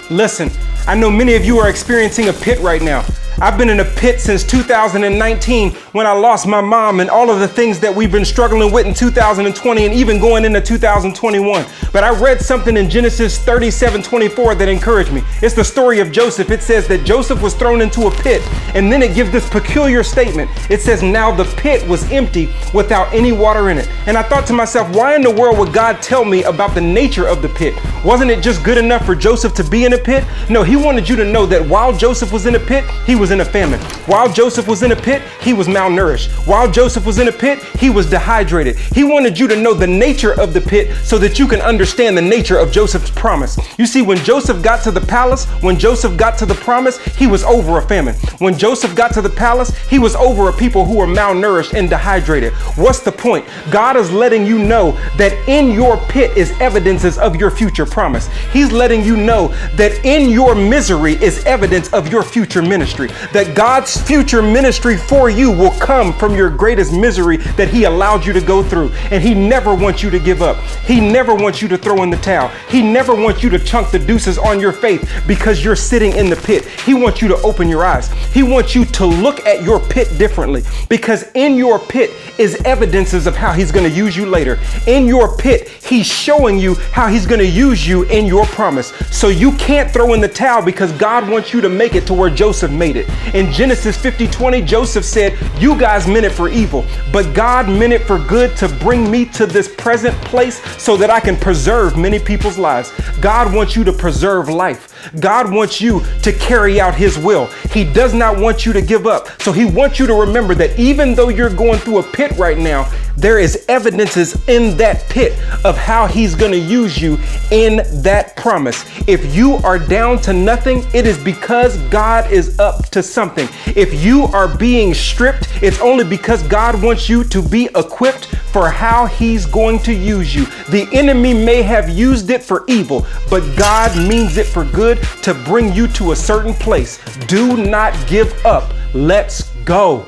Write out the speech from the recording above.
Listen, I know many of you are experiencing a pit right now. I've been in a pit since 2019 when I lost my mom and all of the things that we've been struggling with in 2020 and even going into 2021. But I read something in Genesis 37:24 that encouraged me. It's the story of Joseph. It says that Joseph was thrown into a pit, and then it gives this peculiar statement. It says, now the pit was empty without any water in it. And I thought to myself, why in the world would God tell me about the nature of the pit? Wasn't it just good enough for Joseph to be in a pit? No, he wanted you to know that while Joseph was in a pit, he was in a famine. While Joseph was in a pit, he was malnourished. While Joseph was in a pit, he was dehydrated. He wanted you to know the nature of the pit so that you can understand the nature of Joseph's promise. You see, when Joseph got to the palace, when Joseph got to the promise, he was over a famine. When Joseph got to the palace, he was over a people who were malnourished and dehydrated. What's the point? God is letting you know that in your pit is evidences of your future promise. He's letting you know that in your misery is evidence of your future ministry. That God's future ministry for you will come from your greatest misery that he allowed you to go through. And he never wants you to give up. He never wants you to throw in the towel. He never wants you to chunk the deuces on your faith because you're sitting in the pit. He wants you to open your eyes. He wants you to look at your pit differently, because in your pit is evidences of how he's going to use you later. In your pit, he's showing you how he's going to use you in your promise. So you can't throw in the towel because God wants you to make it to where Joseph made it. In Genesis 50:20, Joseph said, you guys meant it for evil, but God meant it for good to bring me to this present place so that I can preserve many people's lives. God wants you to preserve life. God wants you to carry out his will. He does not want you to give up. So he wants you to remember that even though you're going through a pit right now, there is evidences in that pit of how he's going to use you in that promise. If you are down to nothing, it is because God is up to something. If you are being stripped, it's only because God wants you to be equipped for how he's going to use you. The enemy may have used it for evil, but God means it for good to bring you to a certain place. Do not give up. Let's go.